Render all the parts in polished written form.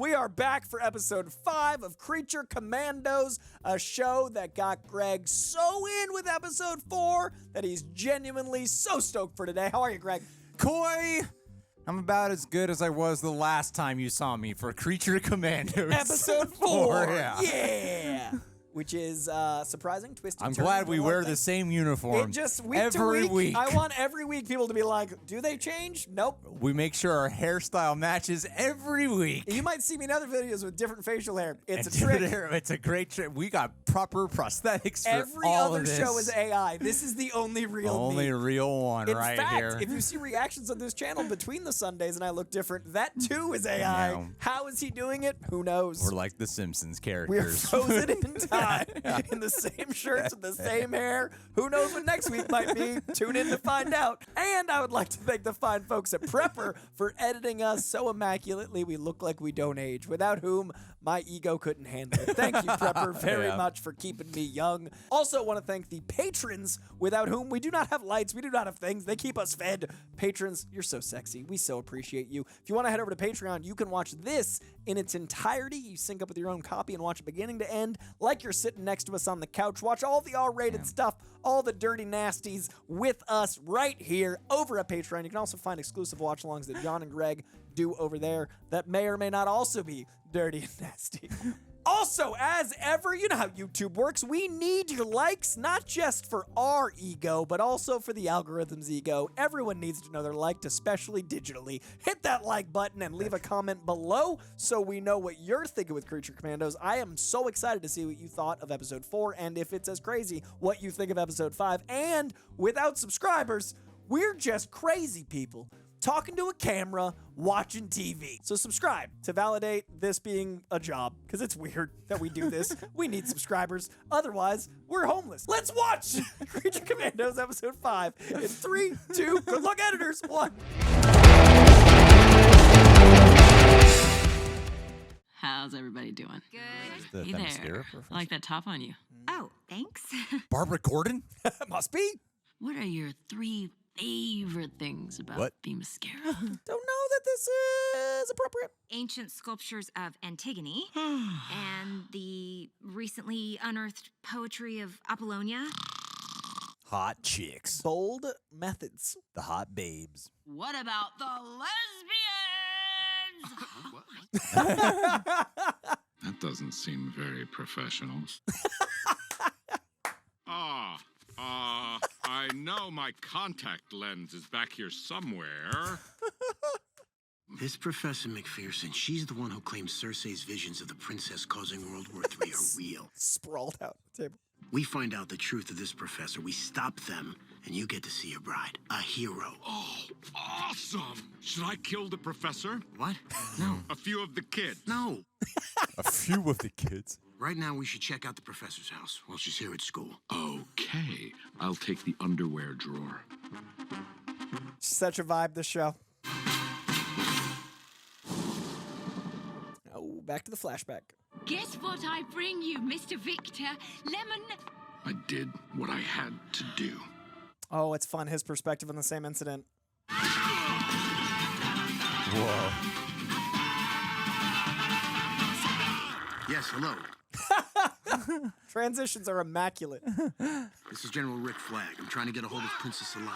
We are back for episode 5 of Creature Commandos, a show that got Greg so in with episode 4 that he's genuinely so stoked for today. How are you, Greg? Coy, I'm about as good as I was the last time you saw me for Creature Commandos. Episode 4. Yeah. Which is surprising, twisted. I'm glad we wear the same uniform. It just week every to week. week. I want every week people to be like, do they change? Nope. We make sure our hairstyle matches every week. You might see me in other videos with different facial hair. It's a trick. It's a great trick. We got proper prosthetics for every all other of this. show is AI. This is the only real me. Real one in right fact, here. If you see reactions on this channel between the Sundays and I look different, that too is AI. No. How is he doing it? Who knows? We're like the Simpsons characters. We're frozen in time in the same shirts with the same hair. Who knows what next week might be? Tune in to find out. And I would like to thank the fine folks at Prepper for editing us so immaculately we look like we don't age, without whom my ego couldn't handle it. Thank you, Prepper, very much for keeping me young. Also want to thank the patrons, without whom we do not have lights, we do not have things. They keep us fed. Patrons, you're so sexy. We so appreciate you. If you want to head over to Patreon, you can watch this in its entirety. You sync up with your own copy and watch it beginning to end, like you're sitting next to us on the couch. Watch all the R-rated stuff, all the dirty nasties with us right here over at Patreon. You can also find exclusive watch-alongs that John and Greg do over there that may or may not also be dirty and nasty. Also, as ever, you know how YouTube works. We need your likes, not just for our ego, but also for the algorithm's ego. Everyone needs to know they're liked, especially digitally. Hit that like button and leave a comment below so we know what you're thinking with Creature Commandos. I am so excited to see what you thought of episode 4, and if it's as crazy, what you think of episode 5. And without subscribers, we're just crazy people talking to a camera, watching TV. So subscribe to validate this being a job, because it's weird that we do this. We need subscribers. Otherwise, we're homeless. Let's watch Creature Commandos episode 5 in 3, 2, good luck editors, 1. How's everybody doing? Good. Hey there. I like that top on you. Oh, thanks. Barbara Gordon? Must be. What are your 3 favorite things about Themyscira? Don't know that this is appropriate. Ancient sculptures of Antigone and the recently unearthed poetry of Apollonia. Hot chicks. Bold methods. The hot babes. What about the lesbians? That doesn't seem very professional. I know my contact lens is back here somewhere. This Professor McPherson, she's the one who claims Cersei's visions of the princess causing World War III are real. Sprawled out the table. We find out the truth of this professor, we stop them, and you get to see your bride, a hero. Oh, awesome! Should I kill the professor? What? No. A few of the kids? No. A few of the kids. Right now, we should check out the professor's house while she's here at school. Okay. I'll take the underwear drawer. Such a vibe, this show. Oh, back to the flashback. Guess what I bring you, Mr. Victor? Lemon. I did what I had to do. Oh, it's fun, his perspective on the same incident. Whoa. Yes, hello. Transitions are immaculate. This is General Rick Flag. I'm trying to get a hold of Princess Ilana.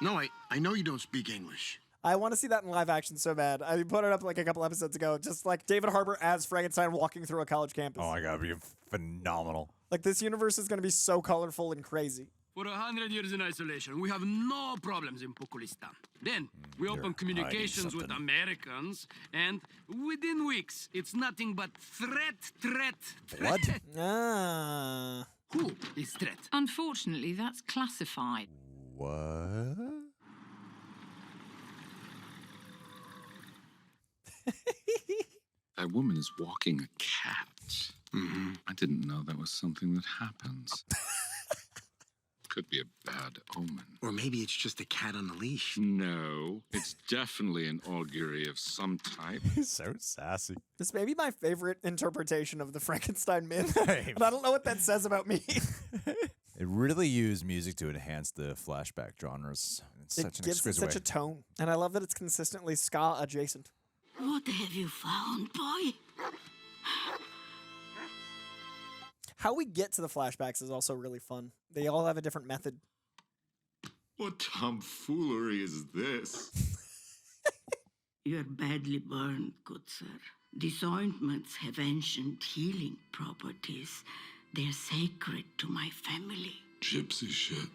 No, I know you don't speak English. I want to see that in live action so bad. I put it up like a couple episodes ago, just like David Harbour as Frankenstein walking through a college campus. Oh my god, it'd be phenomenal. Like, this universe is going to be so colorful and crazy. For 100 years in isolation, we have no problems in Pukulistan. Then, we open communications with Americans, and within weeks, it's nothing but threat. What? Ah. Who is threat? Unfortunately, that's classified. What? That woman is walking a cat. Mm-hmm. I didn't know that was something that happens. Could be a bad omen. Or maybe it's just a cat on a leash. No, it's definitely an augury of some type. He's so sassy. This may be my favorite interpretation of the Frankenstein myth, Hey. but I don't know what that says about me. It really used music to enhance the flashback genres. It's It such an gives it exquisite such way. a tone, and I love that it's consistently ska adjacent. What have you found, boy? How we get to the flashbacks is also really fun. They all have a different method. What tomfoolery is this? You're badly burned, good sir. These ointments have ancient healing properties. They're sacred to my family. Gypsy shit.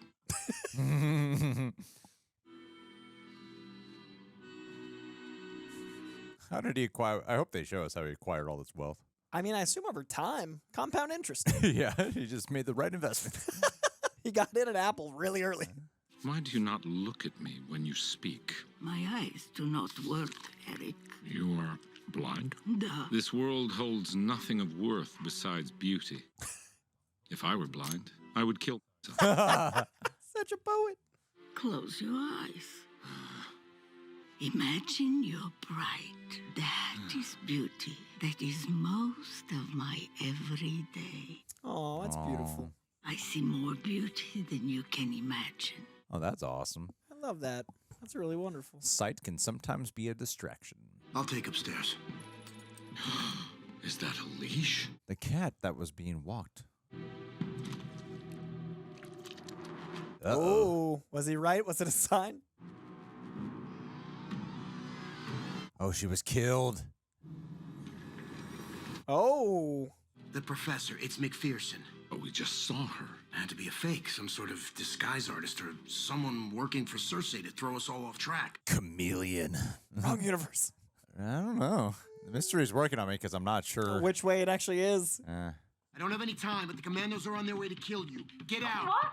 How did he acquire? I hope they show us how he acquired all this wealth. I mean, I assume over time, compound interest. Yeah, he just made the right investment. He got in at Apple really early. Why do you not look at me when you speak? My eyes do not work, Eric. You are blind? Duh. This world holds nothing of worth besides beauty. If I were blind, I would kill myself. Such a poet. Close your eyes. Imagine your bride. That is beauty. That is most of my everyday. Oh, that's beautiful. I see more beauty than you can imagine. Oh, that's awesome. I love that. That's really wonderful. Sight can sometimes be a distraction. I'll take upstairs. Is that a leash? The cat that was being walked. Oh, was he right? Was it a sign? Oh, she was killed. Oh. The professor, it's McPherson. Oh, we just saw her. Had to be a fake, some sort of disguise artist or someone working for Cersei to throw us all off track. Chameleon. Wrong universe. I don't know. The mystery's working on me because I'm not sure. Which way it actually is. I don't have any time, but the commandos are on their way to kill you. Get out. What?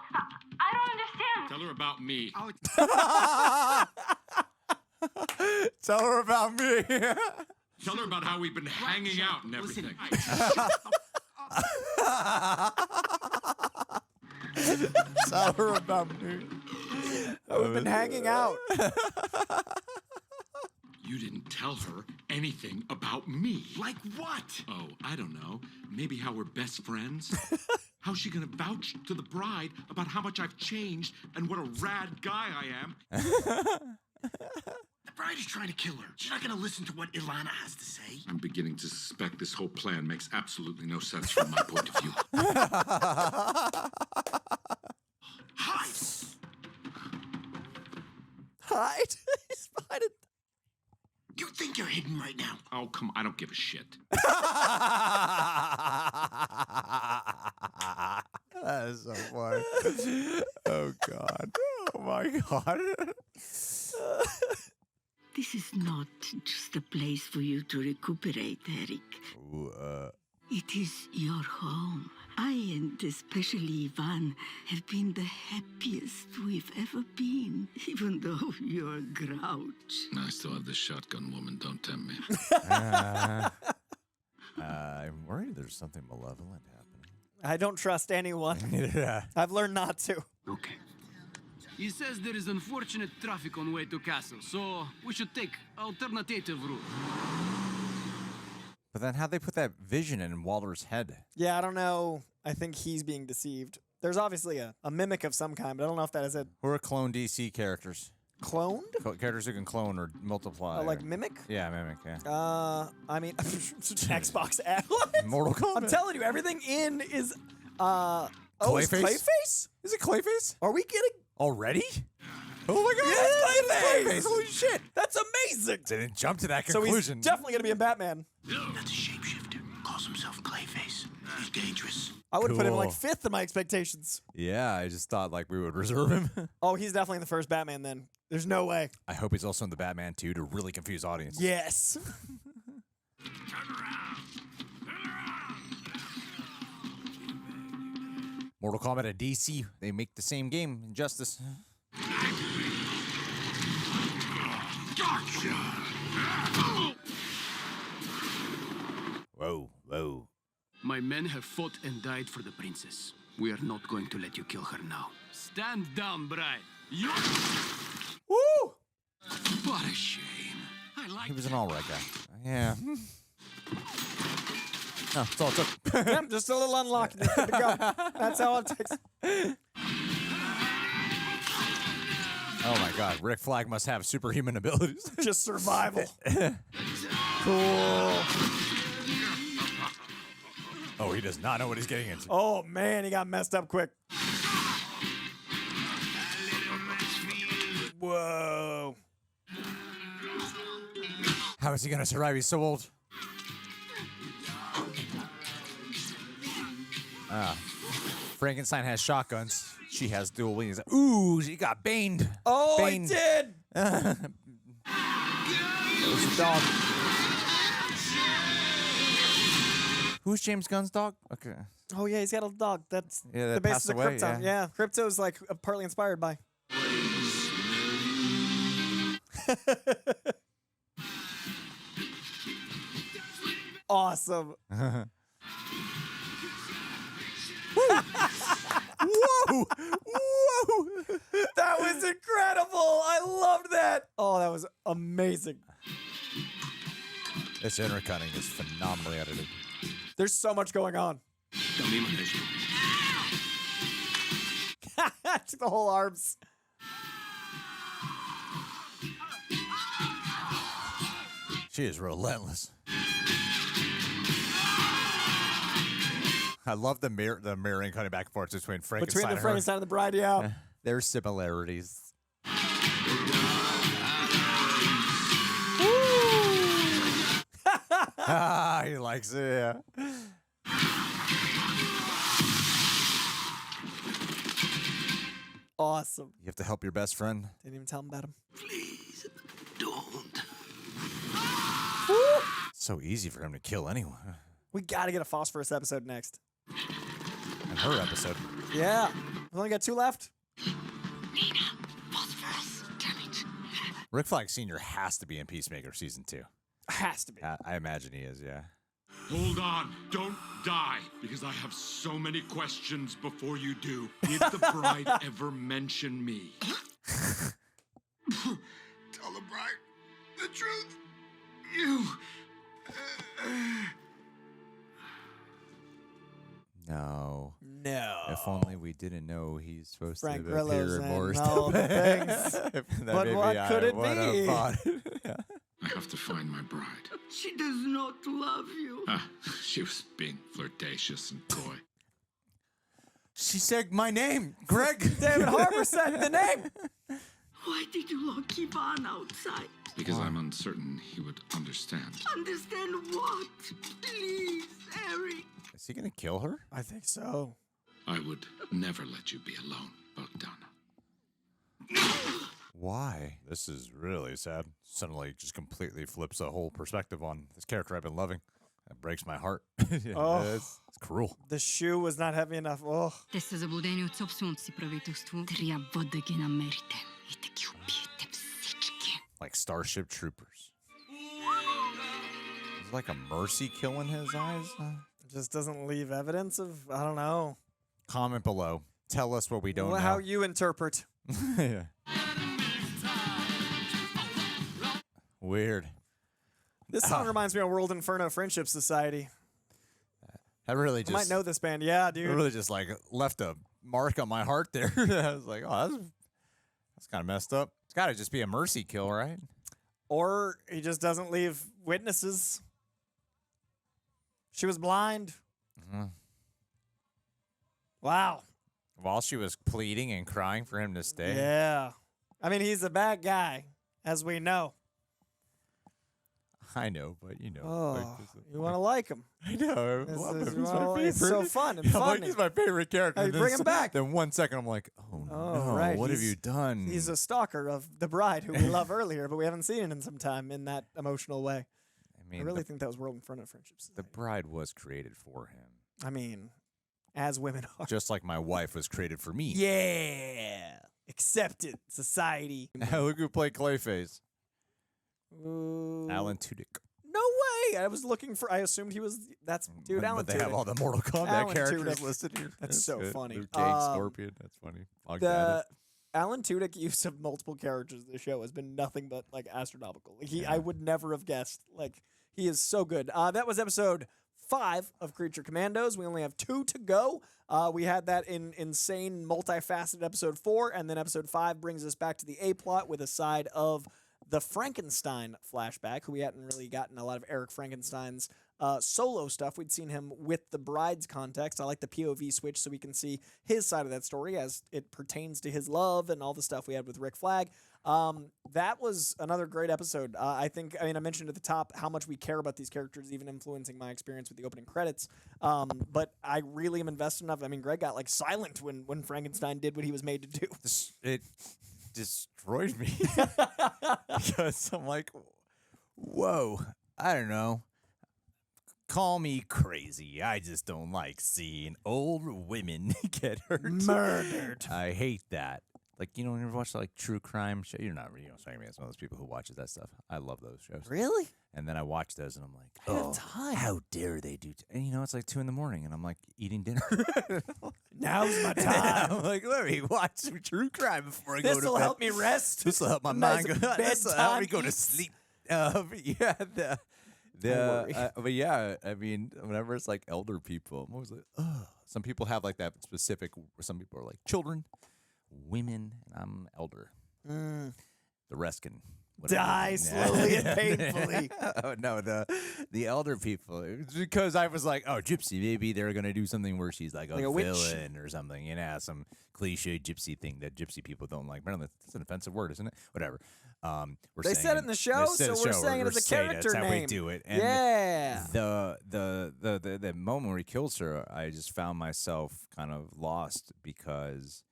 I don't understand. Tell her about me. Tell her about me. Tell her about how we've been hanging out and everything. Tell her about me. We've been hanging out. You didn't tell her anything about me. Like what? Oh, I don't know. Maybe how we're best friends? How's she gonna vouch to the bride about how much I've changed and what a rad guy I am? The bride is trying to kill her. She's not going to listen to what Ilana has to say. I'm beginning to suspect this whole plan makes absolutely no sense from my point of view. Hide! Hide? He's behind it. You think you're hidden right now? Oh, come on. I don't give a shit. That is so funny. Oh, God. Oh, my God. This is not just a place for you to recuperate, Eric. Ooh, It is your home. I and especially Ivan have been the happiest we've ever been, even though you're a grouch. I still have this shotgun woman. Don't tempt me. I'm worried there's something malevolent happening. I don't trust anyone. Yeah. I've learned not to. Okay. He says there is unfortunate traffic on way to castle, so we should take alternative route. But then how'd they put that vision in Walter's head? Yeah, I don't know. I think he's being deceived. There's obviously a mimic of some kind, but I don't know if that is a Who are clone DC characters? cloned? Characters who can clone or multiply. Like or- mimic? Yeah, mimic, yeah. I mean, Xbox ad. Mortal Kombat. I'm telling you, everything in is, oh, it's Clayface? Clayface? Is it Clayface? Are we getting? Already? Oh my God! Yeah, it's Clayface! Holy shit! That's amazing! Didn't jump to that So conclusion. he's definitely gonna be in Batman. That's a shapeshifter. Calls himself Clayface. He's dangerous. I would put him like Cool. 5th in my expectations. Yeah, I just thought like we would reserve him. Oh, he's definitely in the first Batman then. There's no way. I hope he's also in the Batman 2 to really confuse audience. Yes. Mortal Kombat and DC, they make the same game, Injustice. Gotcha! Whoa, whoa. My men have fought and died for the princess. We are not going to let you kill her now. Stand down, bride. You. Woo! What a shame. I like. He was an alright guy. Yeah. No, that's all it took. Yeah, just a little unlocked. Good to go. That's all it takes. Oh my God, Rick Flag must have superhuman abilities. Just survival. Cool. Oh, he does not know what he's getting into. Oh, man, he got messed up quick. Whoa. How is he going to survive? He's so old. Frankenstein has shotguns. She has dual wings. Ooh, she got baned. Oh, baned. he did. There's the dog. Who's James Gunn's dog? Okay. Oh, yeah, he's got a dog. That's Yeah, the that basis passed of away, Krypton. yeah. Yeah, Krypto's like partly inspired by. Awesome. Whoa! Whoa! That was incredible. I loved that. Oh, that was amazing. This intercutting is phenomenally edited. There's so much going on. The whole arms. She is relentless. I love the mirroring cutting back and forth between Frankenstein Between the and Frankenstein and the Bride, yeah. her. There's similarities. He likes it, yeah. Awesome. You have to help your best friend. Didn't even tell him about him. Please, don't. It's so easy for him to kill anyone. We got to get a Phosphorus episode next. And her episode. Yeah. We've only got 2 left. Nina, Phosphorus, damn it. Rick Flag Sr. has to be in Peacemaker Season 2. Has to be. I imagine he is, yeah. Hold on. Don't die, because I have so many questions before you do. Did the bride ever mention me? Tell the bride the truth. You. No. No. If only we didn't know he's supposed Frank to Grillo's appear in in more all the stuff. things. Then But maybe what I could it would have be? thought- Yeah. I have to find my bride. She does not love you. She was being flirtatious and coy. She said my name, Greg. David Harbour said the name. Why did you lock Ivan outside? Because I'm uncertain he would understand. Understand what? Please, Eric. Is he gonna kill her? I think so. I would never let you be alone, Bogdana. Why? This is really sad. Suddenly just completely flips the whole perspective on this character I've been loving. That breaks my heart. Oh. It's cruel. The shoe was not heavy enough. Oh. Те са заблудени от собственото си правителство. Трябва да ги намерите и да ги убиете всички. Like Starship Troopers. Is it like a mercy kill in his eyes? Just doesn't leave evidence of, I don't know. Comment below. Tell us what we don't know. How you interpret. Yeah. Weird. This song reminds me of World Inferno Friendship Society. I really I just might know this band. Yeah, it dude. really just like left a mark on my heart there. I was like, oh, that's kind of messed up. It's got to just be a mercy kill, right? Or he just doesn't leave witnesses. She was blind. Mm-hmm. Wow. While she was pleading and crying for him to stay. Yeah. I mean, he's a bad guy, as we know. I know, but you know. Oh, like, you want to like him. I know. This Love is- him. He's well, my it's favorite. so fun and Yeah, I'm like, funny. he's my favorite character. Hey, And then bring him back. Then 1 second, I'm like, oh, no, right. what have He's- you done? He's a stalker of the bride who we love earlier, but we haven't seen it in some time in that emotional way. I mean, I really think that was World Inferno Friendship Society. the bride was created for him. I mean, as women are. Just like my wife was created for me. Yeah. Accepted society. Look who played Clayface. Ooh. Alan Tudyk. No way. I was looking for, I assumed he was, that's, dude, Alan But they have Tudyk. all the Mortal Kombat Alan characters Tudyk. listed here. That's so good. funny. Luke Cage, Scorpion. That's funny. I'll get The it. Alan Tudyk use of multiple characters in the show has been nothing but like astronomical. Like, I would never have guessed. Like, he is so good. That was episode 5 of Creature Commandos. We only have 2 to go. We had that insane, multifaceted episode 4, and then episode 5 brings us back to the A plot with a side of the Frankenstein flashback, who we hadn't really gotten a lot of Eric Frankenstein's solo stuff. We'd seen him with the bride's context. I like the POV switch so we can see his side of that story as it pertains to his love and all the stuff we had with Rick Flag. That was another great episode. I mentioned at the top how much we care about these characters, even influencing my experience with the opening credits. But I really am invested enough. I mean, Greg got like silent when Frankenstein did what he was made to do. It destroyed me because I'm like, whoa, I don't know. Call me crazy. I just don't like seeing old women get hurt. Murdered. I hate that. Like, you know, when you ever watch like true crime show, you're not really, saying me as one of those people who watches that stuff. I love those shows. Really? And then I watch those and I'm like, I have time. How dare they do? And you know, it's like 2 a.m. and I'm like eating dinner. Now's my time. I'm like, let me watch some true crime before I go to bed. This will help me rest. This will help my Nice mind go. This will help me go to bedtime sleep. But yeah, I mean, whenever it's like elder people, I'm always like, oh. Some people have like that specific. Some people are like children, women, and I'm elder. The rest can die slowly and painfully. Oh, no, the elder people. It's because I was like, oh, gypsy. Maybe they're gonna do something where she's like a villain or something. You know, some cliche gypsy thing that gypsy people don't like. Apparently, that's an offensive word, isn't it? Whatever. They said it in the show, so we're saying it as a character name. That's how we do it. And yeah. The moment where he kills her, I just found myself kind of lost because,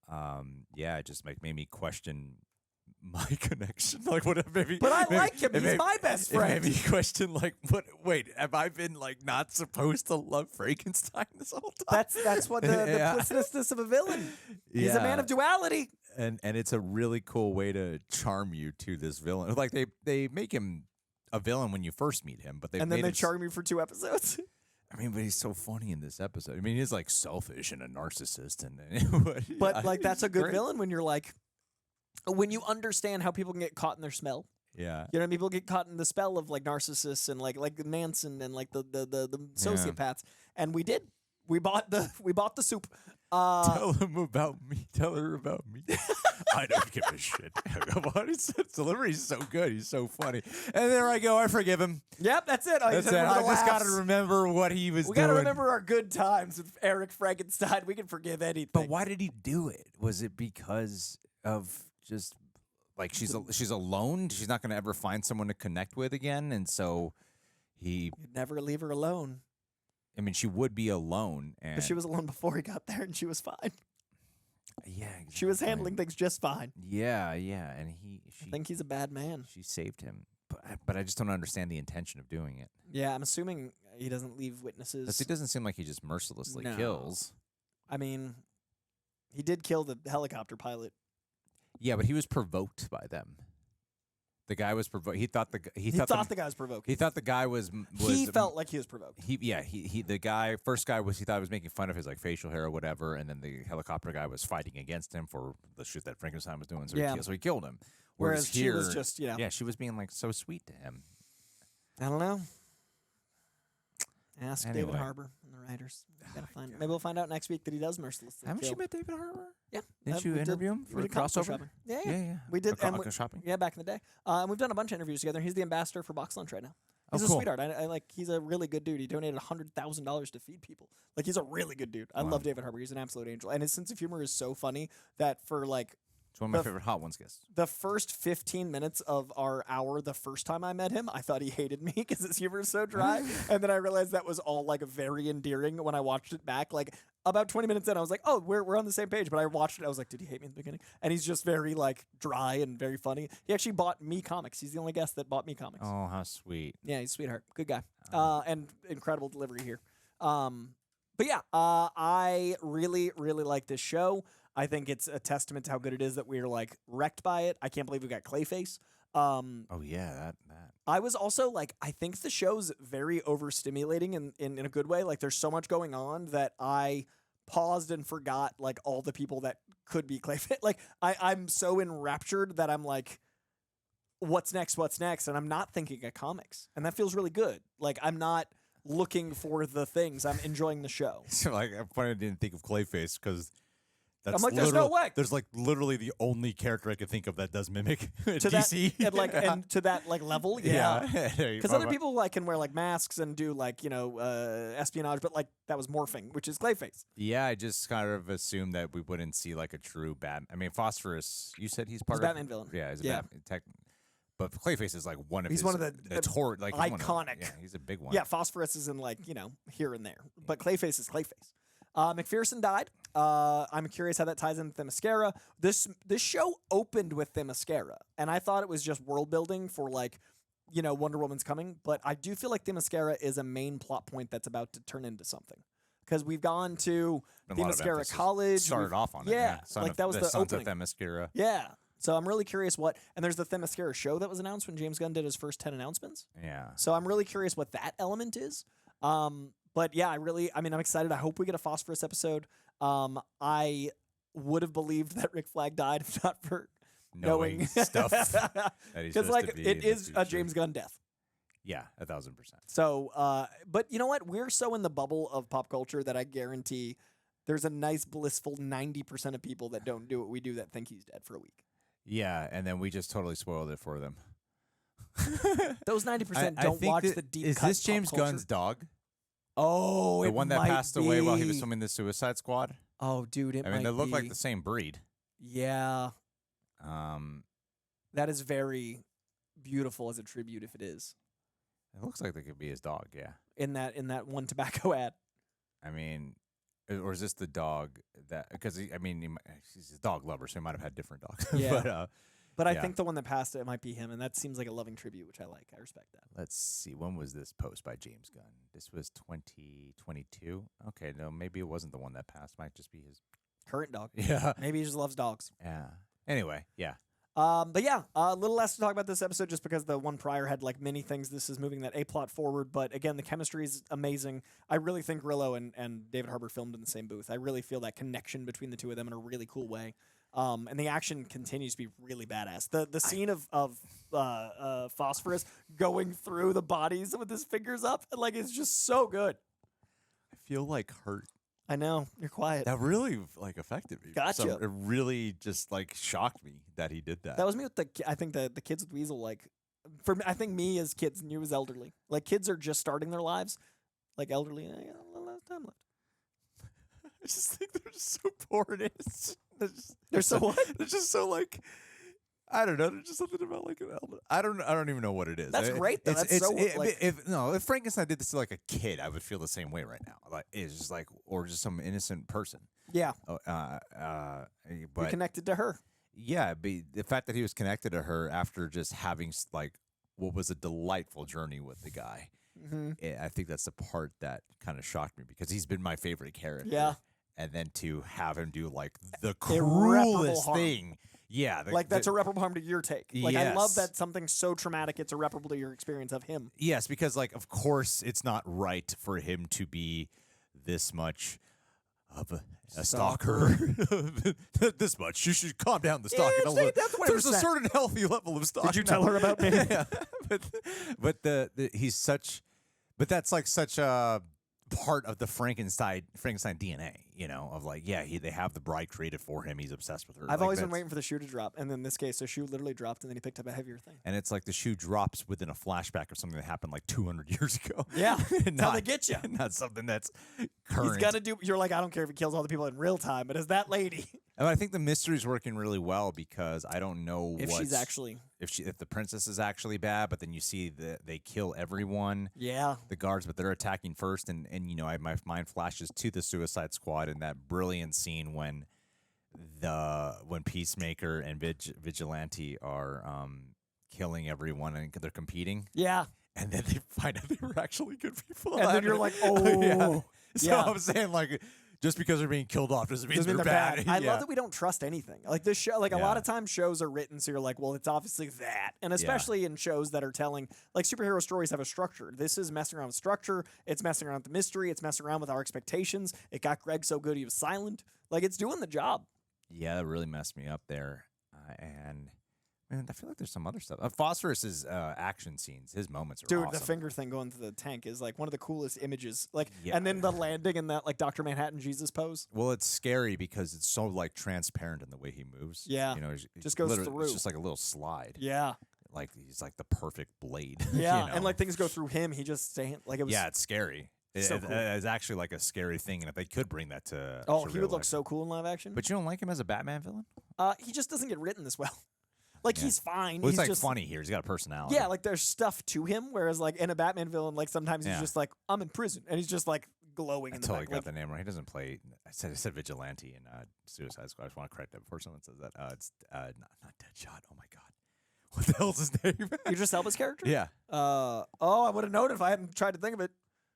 it just made me question my connection, like what? Maybe. But I like him. He's my best friend. It made me question, like, what? Wait, have I been like not supposed to love Frankenstein this whole time? That's what the duplicitousness of a villain. He's a man of duality. And it's a really cool way to charm you to this villain. Like they make him a villain when you first meet him, but then they charm you for 2 episodes. I mean, but he's so funny in this episode. I mean, he's like selfish and a narcissist, but like that's a good villain when you're like, when you understand how people can get caught in their smell. Yeah, you know, people get caught in the spell of like narcissists and like Manson and like the sociopaths, and we did. We bought the soup. Tell him about me. Tell her about me. I don't give a shit. Come on, his delivery's so good. He's so funny. And there I go. I forgive him. Yep, that's it. I just got to remember what he was doing. We got to remember our good times with Eric Frankenstein. We can forgive anything. But why did he do it? Was it because of just like she's alone? She's not going to ever find someone to connect with again, and so he'd never leave her alone. I mean, she would be alone, but she was alone before he got there, and she was fine. Yeah, exactly. She was handling things just fine. Yeah, and I think he's a bad man. She saved him, but I just don't understand the intention of doing it. Yeah, I'm assuming he doesn't leave witnesses. But it doesn't seem like he just mercilessly kills. I mean, he did kill the helicopter pilot. Yeah, but he was provoked by them. The guy was provoked. He thought the guy was provoked. He thought the guy was. He felt like he was provoked. The first guy he thought was making fun of his like facial hair or whatever, and then the helicopter guy was fighting against him for the shit that Frankenstein was doing. So he killed him. Whereas she was just she was being like so sweet to him. I don't know. Ask David Harbour and the writers. Maybe we'll find out next week that he does mercilessly. Haven't you met David Harbour? Yeah. Didn't you interview him for a crossover? Yeah. We did. Shopping? Yeah, back in the day. And we've done a bunch of interviews together. He's the ambassador for Box Lunch right now. He's a sweetheart. I like. He's a really good dude. He donated $100,000 to feed people. Like, he's a really good dude. I love David Harbour. He's an absolute angel, and his sense of humor is so funny that for like. It's one of my favorite Hot Ones guests. The first 15 minutes of our hour, the first time I met him, I thought he hated me because his humor is so dry. And then I realized that was all like very endearing when I watched it back. Like about 20 minutes in, I was like, oh, we're on the same page. But I watched it. I was like, did he hate me in the beginning? And he's just very like dry and very funny. He actually bought me comics. He's the only guest that bought me comics. Oh, how sweet. Yeah, he's a sweetheart. Good guy. And incredible delivery here. But yeah, I really, really like this show. I think it's a testament to how good it is that we're like wrecked by it. I can't believe we got Clayface. Oh yeah, that. I was also like, I think the show's very overstimulating in a good way. Like, there's so much going on that I paused and forgot like all the people that could be Clayface. Like, I'm so enraptured that I'm like, what's next? And I'm not thinking of comics, and that feels really good. Like, I'm not looking for the things. I'm enjoying the show. So like, I didn't think of Clayface because That's I'm like, there's no way. There's like literally the only character I could think of that does mimic to DC. That, and to that like level, yeah. Because other Well, people like can wear like masks and do like espionage, but like that was morphing, which is Clayface. Yeah, I just kind of assumed that we wouldn't see like a true I mean, Phosphorus. You said he's part He's a of Batman villain. Yeah, he's a Batman. But Clayface is like one of He's his. one of the like iconic. Yeah, he's a big one. Yeah, Phosphorus is in like here and there, but Clayface is Clayface. McPherson died. I'm curious how that ties into Themyscira. This show opened with Themyscira, and I thought it was just world building for like, Wonder Woman's coming. But I do feel like Themyscira is a main plot point that's about to turn into something. Because we've gone to Themyscira College. Started off on it. Yeah, like that was the Sons opening. of Themyscira. Yeah. So I'm really curious what, and there's the Themyscira show that was announced when James Gunn did his first 10 announcements. Yeah. So I'm really curious what that element is. But yeah, I'm excited. I hope we get a Phosphorus episode. I would have believed that Rick Flag died if not for knowing stuff. Because like it is a James Gunn death. Yeah, 1,000%. So, but you know what? We're so in the bubble of pop culture that I guarantee there's a nice blissful 90% of people that don't do what we do that think he's dead for a week. Yeah, and then we just totally spoiled it for them. Those 90% don't watch the deep. Is this James Gunn's dog? Oh, the one that passed away while he was filming the Suicide Squad. Oh, dude, I mean, they look like the same breed. Yeah. That is very beautiful as a tribute, if it is. It looks like they could be his dog. Yeah. In that one tobacco ad. I mean, or is this the dog that? Because he's a dog lover, so he might have had different dogs. Yeah. But I think the one that passed it might be him, and that seems like a loving tribute, which I like. I respect that. Let's see. When was this post by James Gunn? This was 2022. Okay, no, maybe it wasn't the one that passed. Might just be his current dog. Yeah. Maybe he just loves dogs. Yeah. Anyway, yeah. But yeah, a little less to talk about this episode just because the one prior had like many things. This is moving that A-plot forward, but again, the chemistry is amazing. I really think Grillo and David Harbour filmed in the same booth. I really feel that connection between the two of them in a really cool way. And the action continues to be really badass. The scene of Phosphorus going through the bodies with his fingers up, like it's just so good. I feel like hurt. I know, you're quiet. That really like affected me. Gotcha. It really just like shocked me that he did that. That was me with I think the kids with Weasel. Like for me, I think me as kids and you as elderly. Like kids are just starting their lives. Like elderly, I got a little less time left. I just think they're just so poor in it. They're so what? They're just so like, I don't know. There's just something about like an element. I don't even know what it is. That's great though. If Frankenstein did this to like a kid, I would feel the same way right now. Like it's just like, or just some innocent person. Yeah. But you're connected to her. Yeah, but the fact that he was connected to her after just having like what was a delightful journey with the guy. Mm-hmm. I think that's the part that kind of shocked me because he's been my favorite character. Yeah. And then to have him do like the cruelest thing. Yeah. That's irreparable harm to your take. Like, yes. I love that something so traumatic, it's irreparable to your experience of him. Yes, because, like, of course, it's not right for him to be this much of a stalker. This much. You should calm down the stalking. Yeah, there's a certain healthy level of stalking. Did you tell her about me? Yeah. But he's such... But that's, like, such a part of the Frankenstein DNA, you know, of like, yeah, they have the bride created for him. He's obsessed with her. I've always been waiting for the shoe to drop, and in this case, the shoe literally dropped, and then he picked up a heavier thing. And it's like the shoe drops within a flashback of something that happened like 200 years ago. Yeah, that's how they get you. Not something that's current. He's got to do. You're like, I don't care if he kills all the people in real time, but is that lady? And I think the mystery's working really well because I don't know if she's actually if the princess is actually bad, but then you see that they kill everyone. Yeah, the guards, but they're attacking first, and you know, my mind flashes to the Suicide Squad and that brilliant scene when Peacemaker and Vigilante are killing everyone and they're competing. Yeah, and then they find out they were actually good people, and then you're like, oh, yeah. So I'm saying like. Just because they're being killed off doesn't mean they're bad. I love that we don't trust anything. Like this show, like a lot of times shows are written so you're like, well, it's obviously that. And especially in shows that are telling, like superhero stories have a structure. This is messing around with structure. It's messing around with the mystery. It's messing around with our expectations. It got Greg so good he was silent. Like it's doing the job. Yeah, that really messed me up there. And Man, I feel like there's some other stuff. Phosphorus's action scenes, his moments are Dude, awesome. the finger thing going through the tank is like one of the coolest images. Like, Yeah. and then the landing in that like Dr. Manhattan Jesus pose. Well, it's scary because it's so like transparent in the way he moves. Yeah. You know, Just goes through. It's just like a little slide. Yeah. Like he's like the perfect blade. Yeah, you know? and like things go through him. He just like it was. Yeah, it's scary. So cool. It's actually like a scary thing, and if they could bring that to Oh, to he real would look life. so cool in live action. But you don't like him as a Batman villain? He just doesn't get written this well. Like Yeah. he's fine. Well, he's it's like just funny here. He's got a personality. Yeah, like there's stuff to him. Whereas like in a Batman villain, like sometimes he's Yeah. just like I'm in prison, and he's just like glowing I in the totally back. got Like, the name right. He doesn't play. I said Vigilante in Suicide Squad. I just want to correct that before someone says that. It's not Deadshot. Oh my god, what the hell's his name? Idris Elba's character. Yeah. I would have known if I hadn't tried to think of it.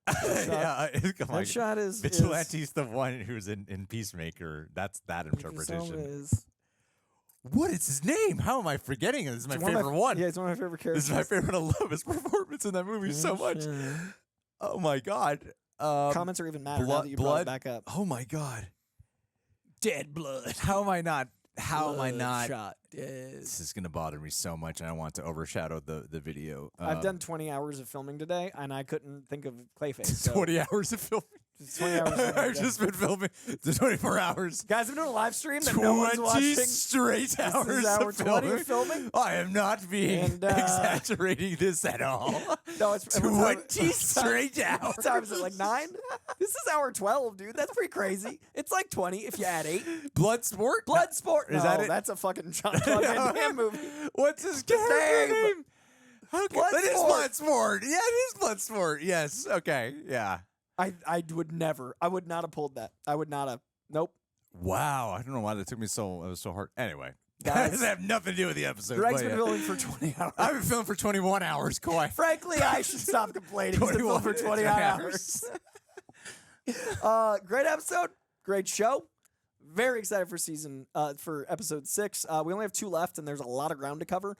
Yeah. Come on. Deadshot is Vigilante's the one who's in Peacemaker. That's that Idris interpretation. Elba is What is his name? How am I forgetting it? This is my favorite one. Yeah, it's one of my favorite characters. This is my favorite. I love his performance in that movie so much. Oh my god. Comments are even madder now that you brought it back up. Oh my god. Dead blood. How am I not? How am I not? Shot dead. This is gonna bother me so much, and I want to overshadow the video. I've done 20 hours of filming today, and I couldn't think of Clayface. So 20 hours of filming. It's 20 hours. Of I've just been filming the 24 hours. Guys, I'm doing a live stream that no one's 20 watching. straight hours This is hour of 20 filming. of filming. I am not being And, exaggerating this at all. No, it's 20 straight What hours. time is it? Like 9? This is hour 12, dude. That's pretty crazy. It's like 20 if you add 8. Bloodsport? Bloodsport. Is no, that it? That's a fucking Jean-Claude Van Damme movie. What's his character name? Okay. That is Bloodsport. Bloodsport. Yeah, it is Bloodsport. Yes. Okay. Yeah. I would never. I would not have pulled that. I would not have. Nope. Wow. I don't know why that took me so. It was so hard. Anyway, Guys, doesn't have nothing to do with the episode. Greg's but been yeah. filming for 20 hours. I've been filming for 21 hours, Coy. Frankly, I should stop complaining. He's been filming for 20 hours. Great episode. Great show. Very excited for episode 6. We only have 2 left, and there's a lot of ground to cover.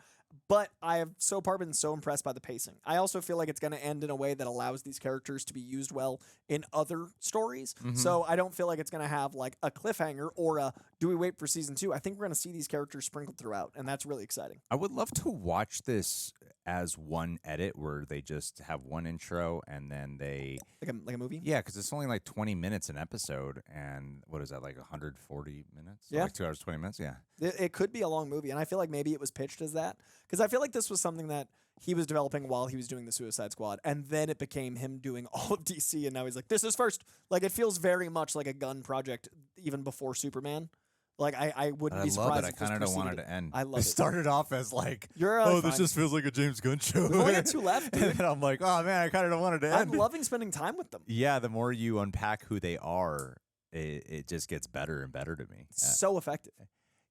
But I have so far been so impressed by the pacing. I also feel like it's going to end in a way that allows these characters to be used well in other stories. Mm-hmm. So I don't feel like it's going to have like a cliffhanger or a do we wait for season 2. I think we're going to see these characters sprinkled throughout, and that's really exciting. I would love to watch this as one edit where they just have one intro and then they Like a movie? yeah, because it's only like 20 minutes an episode, and what is that, like 140 minutes? Yeah. Like 2 hours 20 minutes. Yeah. It could be a long movie, and I feel like maybe it was pitched as that because I feel like this was something that he was developing while he was doing the Suicide Squad, and then it became him doing all of DC, and now he's like, this is first. Like, it feels very much like a Gunn project even before Superman. Like, I wouldn't be I love surprised it. I if this kind of don't want it preceded to end. I love it it. started off as like, You're oh, fine. this just feels like a James Gunn show. We've only got 2 left, And dude. then I'm like, oh man, I kind of don't want it to I'm end. loving spending time with them. Yeah, the more you unpack who they are, it just gets better and better to me. So effective.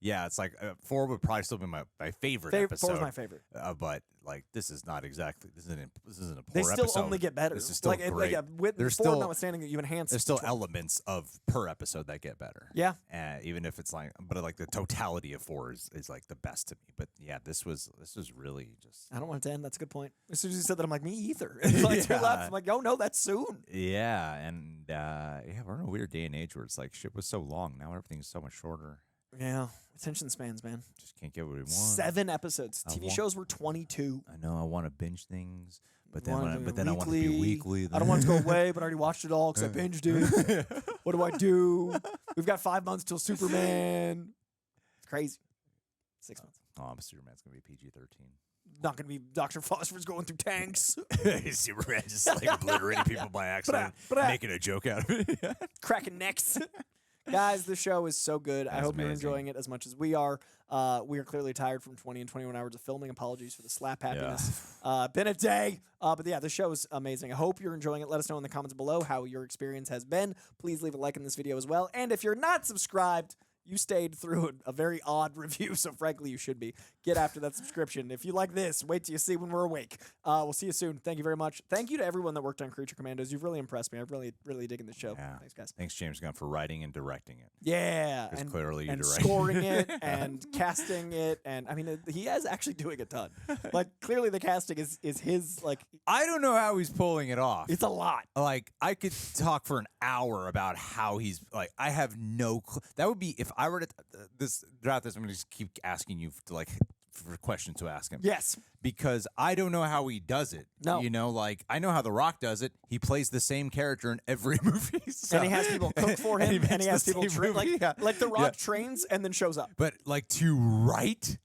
Yeah, it's like 4 would probably still be my favorite episode. 4 is my favorite. But like this is not exactly this isn't a poor They still episode. only get better. This is still like, great. There's 4 notwithstanding that you enhance. There's still 20. elements of per episode that get better. Yeah. Even if it's like, but like the totality of 4 is like the best to me. But yeah, this was really just. I don't want it to end. That's a good point. As soon as you said that, I'm like, me either. It's like 2 left. I'm like, oh no, that's soon. Yeah, and yeah, we're in a weird day and age where it's like shit was so long. Now everything's so much shorter. Yeah, attention spans, man. Just can't get what we want. 7 episodes. TV shows were 22. I know I want to binge things, but then I want to be weekly. I don't want it to go away, but I already watched it all because I binged it. What do I do? We've got 5 months till Superman. It's crazy. 6 months. Oh, Superman's gonna be PG-13. Not gonna be Doctor Phosphorus going through tanks, Superman just like obliterating people by accident, making a joke out of it. cracking necks. Guys, the show is so good. I hope you're enjoying it as much as we are. We are clearly tired from 20 and 21 hours of filming. Apologies for the slap happiness. Been a day. But yeah, the show is amazing. I hope you're enjoying it. Let us know in the comments below how your experience has been. Please leave a like in this video as well. And if you're not subscribed, you stayed through a very odd review, so frankly, you should be. Get after that subscription. If you like this, wait till you see when we're awake. We'll see you soon. Thank you very much. Thank you to everyone that worked on Creature Commandos. You've really impressed me. I've really digging the show. Yeah. Thanks, guys. Thanks, James Gunn, for writing and directing it. Yeah. Because clearly you and direct scoring it and casting it. And I mean, he is actually doing a ton. Like, clearly the casting is his, like. I don't know how he's pulling it off. It's a lot. Like, I could talk for an hour about how he's, like, I have no clue. That would be, if I were to, throughout this, I'm going to just keep asking you to, like, for questions to ask him. Yes. Because I don't know how he does it. No. You know, like, I know how The Rock does it. He plays the same character in every movie. So. And he has people cook for him, and he has people train. Like The Rock trains and then shows up. But, like, to write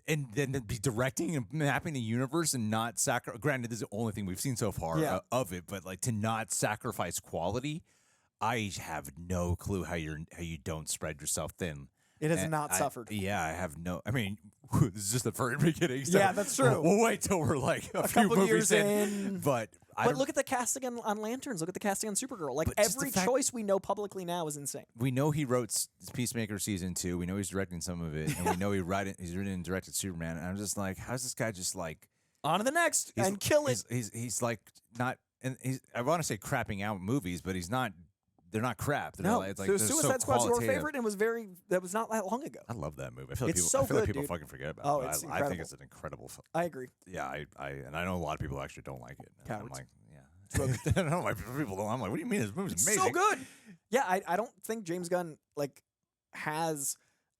and then be directing and mapping the universe and not sacrifice. Granted, this is the only thing we've seen so far of it, but, like, to not sacrifice quality, I have no clue how you don't spread yourself thin. It has not suffered. Yeah, I have no. I mean, this is just the very beginning. So yeah, that's true. We'll wait till we're like a few couple movies years in. But look at the casting on Lanterns. Look at the casting on Supergirl. Like, But just every the fact- choice we know publicly now is insane. we know he wrote Peacemaker season 2. We know he's directing some of it, and we know he's written and directed Superman. And I'm just like, how's this guy just like On to the next and kill it. He's like not. And I want to say crapping out movies, but he's not. They're not crap. They're No, like, so they're Suicide so Squad's your qualitative. favorite, and that was not that long ago. I love that movie. I feel like It's people, so I feel good, like people dude. fucking forget about Oh, it. it's I think incredible. it's an incredible film. I agree. Yeah, and I know a lot of people actually don't like it. And I'm Cowards. like, yeah. I don't know why people don't. I'm like, what do you mean this movie's It's amazing? so good. Yeah, I don't think James Gunn like has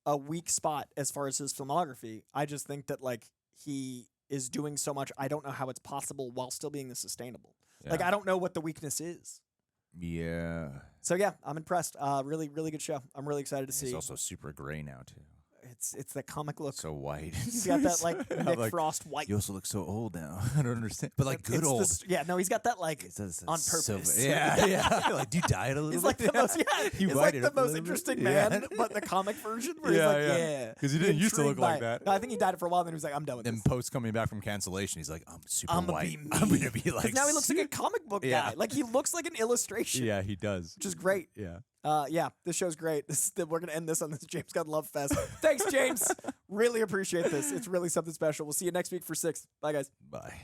a weak spot as far as his filmography. I just think that like he is doing so much. I don't know how it's possible while still being this sustainable. Like, I don't know what the weakness is. Yeah. So yeah, I'm impressed. Really, really good show. I'm really excited to see. He's also super gray now too. It's that comic look. So white. He's got that like Nick like, Frost white. You also look so old now. I don't understand. But like good It's old. yeah, no, he's got that like on silver- purpose. Yeah. Like, do you dye it a little He's bit? like the most, You he's white like it the up a most little bit? interesting Yeah. man, but the comic version where Yeah, he's like, yeah. 'Cause he didn't used to look intrigued like by it. that. No, I think he dyed it for a while, then he was like, I'm done with Then this. post coming back from cancellation, he's like, I'm super I'm gonna white. be me. I'm gonna be like. 'Cause now he looks like a comic book Yeah. guy. Like, he looks like an illustration. Yeah, he does. Which is great. Yeah. Yeah, this show's great. We're going to end this on this James Gunn Love Fest. Thanks, James. Really appreciate this. It's really something special. We'll see you next week for 6. Bye, guys. Bye.